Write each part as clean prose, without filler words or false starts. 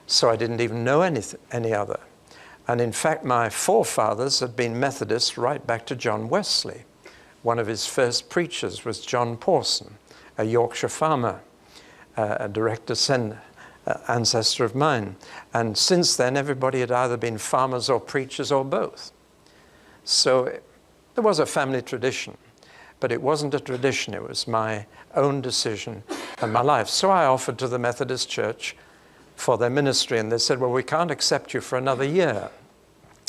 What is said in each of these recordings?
So I didn't even know any other. And in fact, my forefathers had been Methodists right back to John Wesley. One of his first preachers was John Pawson, a Yorkshire farmer, a direct ancestor of mine. And since then, everybody had either been farmers or preachers or both. So there was a family tradition, but it wasn't a tradition. It was my own decision and my life. So I offered to the Methodist Church for their ministry, and they said, well, we can't accept you for another year.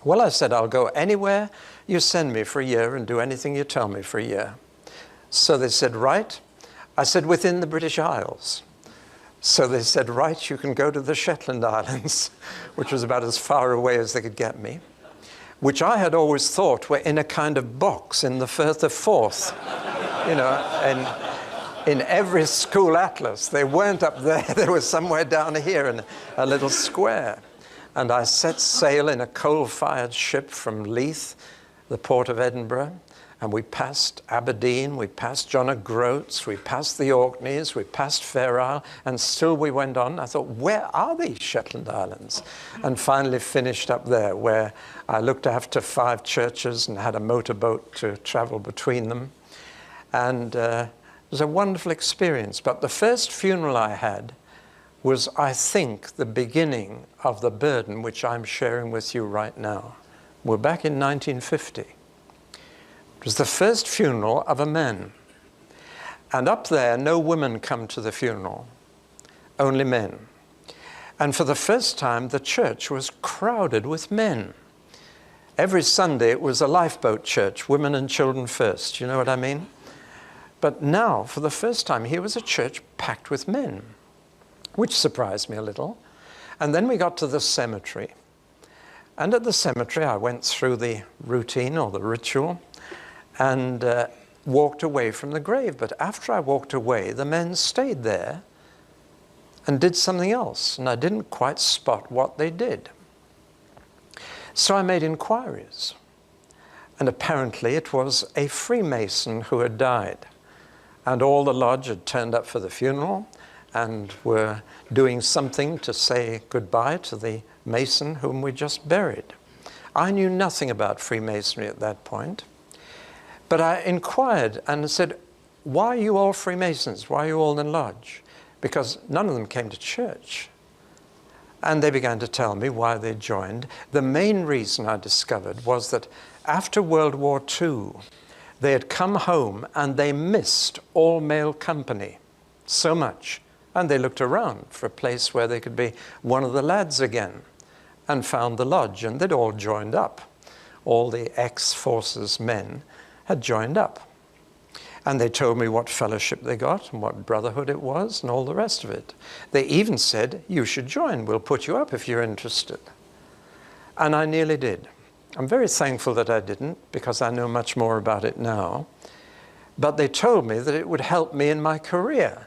Well, I said, I'll go anywhere you send me for a year and do anything you tell me for a year. So they said, right. I said, within the British Isles. So they said, right, you can go to the Shetland Islands, which was about as far away as they could get me, which I had always thought were in a kind of box in the Firth of Forth. You know, and in every school atlas, they weren't up there. They were somewhere down here in a little square. And I set sail in a coal-fired ship from Leith, the port of Edinburgh, and we passed Aberdeen, we passed John o' Groats, we passed the Orkneys, we passed Fair Isle, and still we went on. I thought, where are these Shetland Islands? And finally finished up there, where I looked after 5 churches and had a motorboat to travel between them. And it was a wonderful experience. But the first funeral I had was, I think, the beginning of the burden which I'm sharing with you right now. We're back in 1950. It was the first funeral of a man. And up there, no women come to the funeral, only men. And for the first time, the church was crowded with men. Every Sunday, it was a lifeboat church, women and children first. You know what I mean? But now, for the first time, here was a church packed with men, which surprised me a little. And then we got to the cemetery. And at the cemetery, I went through the routine or the ritual and walked away from the grave. But after I walked away, the men stayed there and did something else. And I didn't quite spot what they did. So I made inquiries. And apparently it was a Freemason who had died. And all the lodge had turned up for the funeral and were doing something to say goodbye to the Mason whom we just buried. I knew nothing about Freemasonry at that point. But I inquired and said, why are you all Freemasons? Why are you all in the lodge? Because none of them came to church. And they began to tell me why they joined. The main reason I discovered was that after World War II, they had come home and they missed all-male company so much. And they looked around for a place where they could be one of the lads again and found the lodge, and they'd all joined up. All the ex-forces men had joined up. And they told me what fellowship they got and what brotherhood it was and all the rest of it. They even said, you should join. We'll put you up if you're interested. And I nearly did. I'm very thankful that I didn't, because I know much more about it now. But they told me that it would help me in my career,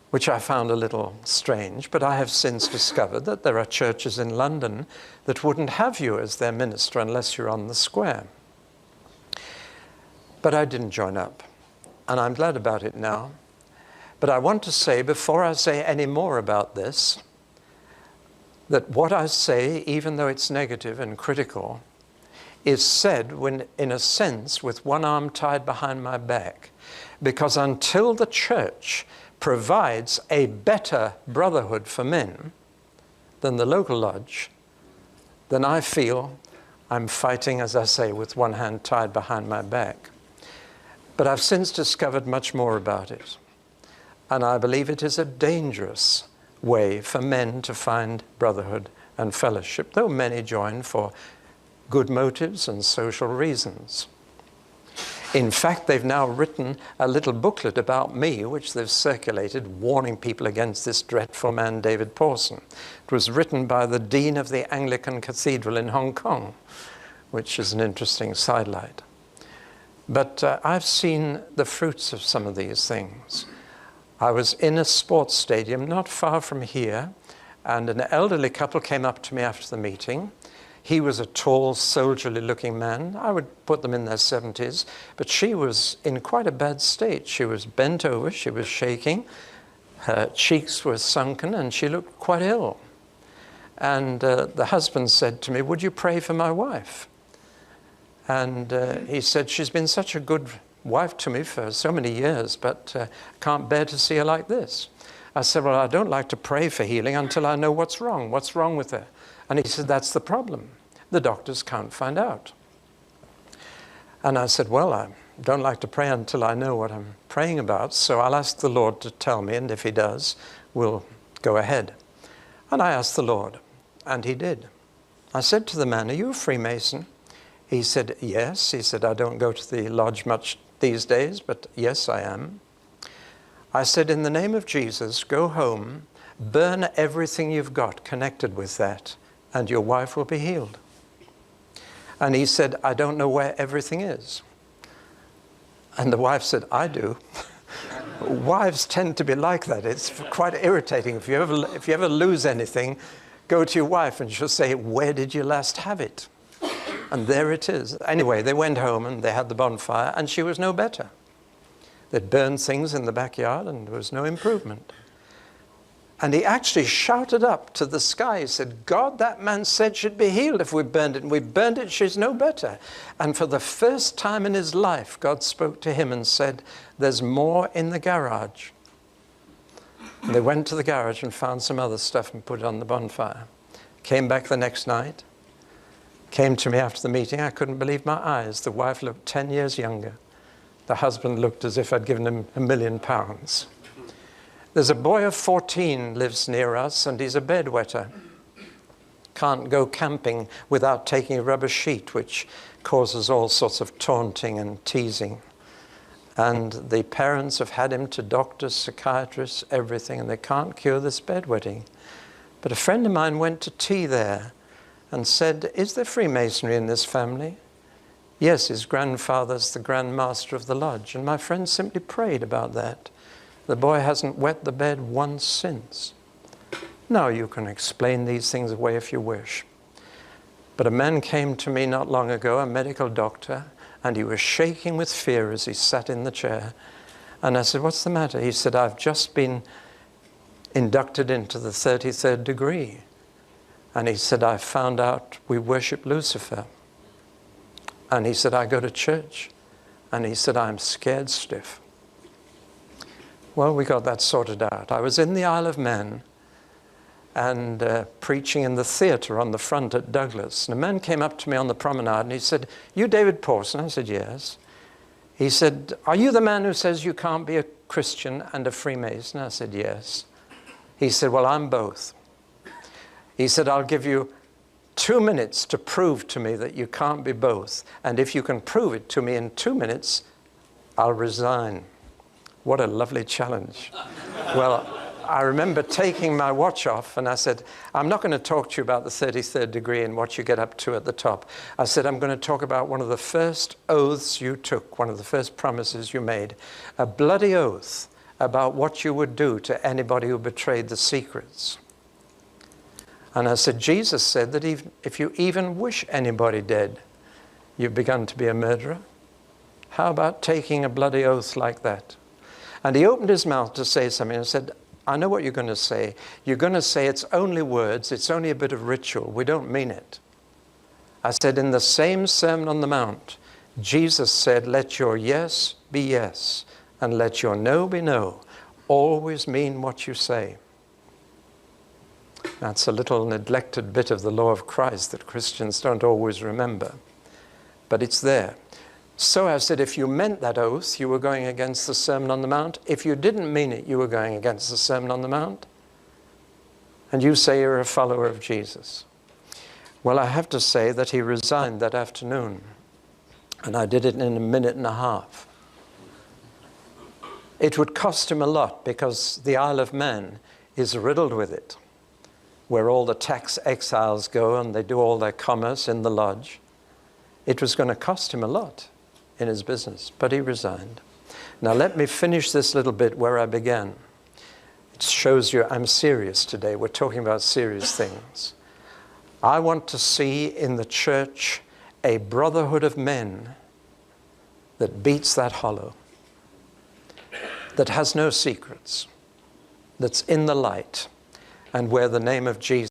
which I found a little strange. But I have since discovered that there are churches in London that wouldn't have you as their minister unless you're on the square. But I didn't join up, and I'm glad about it now. But I want to say, before I say any more about this, that what I say, even though it's negative and critical, is said when, in a sense, with one arm tied behind my back. Because until the church provides a better brotherhood for men than the local lodge, then I feel I'm fighting, as I say, with one hand tied behind my back. But I've since discovered much more about it. And I believe it is a dangerous way for men to find brotherhood and fellowship, though many join for good motives and social reasons. In fact, they've now written a little booklet about me, which they've circulated, warning people against this dreadful man, David Pawson. It was written by the Dean of the Anglican Cathedral in Hong Kong, which is an interesting sidelight. But I've seen the fruits of some of these things. I was in a sports stadium not far from here, and an elderly couple came up to me after the meeting. He was a tall, soldierly-looking man. I would put them in their 70s, but she was in quite a bad state. She was bent over, she was shaking, her cheeks were sunken, and she looked quite ill. And the husband said to me, would you pray for my wife? And he said, she's been such a good wife to me for so many years, but can't bear to see her like this. I said, well, I don't like to pray for healing until I know what's wrong. What's wrong with her? And he said, that's the problem. The doctors can't find out. And I said, well, I don't like to pray until I know what I'm praying about, so I'll ask the Lord to tell me, and if he does, we'll go ahead. And I asked the Lord, and he did. I said to the man, are you a Freemason? He said, yes. He said, I don't go to the lodge much these days, but yes, I am. I said, in the name of Jesus, go home, burn everything you've got connected with that, and your wife will be healed. And he said, I don't know where everything is. And the wife said, I do. Wives tend to be like that. It's quite irritating. If you ever lose anything, go to your wife and she'll say, where did you last have it? And there it is. Anyway, they went home and they had the bonfire, and she was no better. They'd burned things in the backyard and there was no improvement. And he actually shouted up to the sky. He said, God, that man said she'd be healed if we burned it. And we burned it, she's no better. And for the first time in his life, God spoke to him and said, there's more in the garage. And they went to the garage and found some other stuff and put it on the bonfire. Came back the next night. Came to me after the meeting. I couldn't believe my eyes. The wife looked 10 years younger. The husband looked as if I'd given him £1 million. There's a boy of 14 lives near us, and he's a bedwetter. Can't go camping without taking a rubber sheet, which causes all sorts of taunting and teasing. And the parents have had him to doctors, psychiatrists, everything, and they can't cure this bedwetting. But a friend of mine went to tea there and said, is there Freemasonry in this family? Yes, his grandfather's the Grand Master of the lodge. And my friend simply prayed about that. The boy hasn't wet the bed once since. Now you can explain these things away if you wish. But a man came to me not long ago, a medical doctor, and he was shaking with fear as he sat in the chair. And I said, what's the matter? He said, I've just been inducted into the 33rd degree. And he said, I found out we worship Lucifer. And he said, I go to church. And he said, I'm scared stiff. Well, we got that sorted out. I was in the Isle of Man and preaching in the theatre on the front at Douglas. And a man came up to me on the promenade and he said, you David Pawson? I said, yes. He said, are you the man who says you can't be a Christian and a Freemason? I said, yes. He said, well, I'm both. He said, I'll give you 2 minutes to prove to me that you can't be both. And if you can prove it to me in 2 minutes, I'll resign. What a lovely challenge. Well, I remember taking my watch off and I said, I'm not going to talk to you about the 33rd degree and what you get up to at the top. I said, I'm going to talk about one of the first oaths you took, one of the first promises you made, a bloody oath about what you would do to anybody who betrayed the secrets. And I said, Jesus said that if you even wish anybody dead, you've begun to be a murderer. How about taking a bloody oath like that? And he opened his mouth to say something and said, I know what you're going to say. You're going to say it's only words, it's only a bit of ritual. We don't mean it. I said, in the same Sermon on the Mount, Jesus said, let your yes be yes, and let your no be no. Always mean what you say. That's a little neglected bit of the law of Christ that Christians don't always remember. But it's there. So I said, if you meant that oath, you were going against the Sermon on the Mount. If you didn't mean it, you were going against the Sermon on the Mount. And you say you're a follower of Jesus. Well, I have to say that he resigned that afternoon. And I did it in 1.5 minutes. It would cost him a lot because the Isle of Man is riddled with it, where all the tax exiles go and they do all their commerce in the lodge. It was going to cost him a lot in his business, but he resigned. Now let me finish this little bit where I began. It shows you I'm serious today. We're talking about serious things. I want to see in the church a brotherhood of men that beats that hollow, that has no secrets, that's in the light, and where the name of Jesus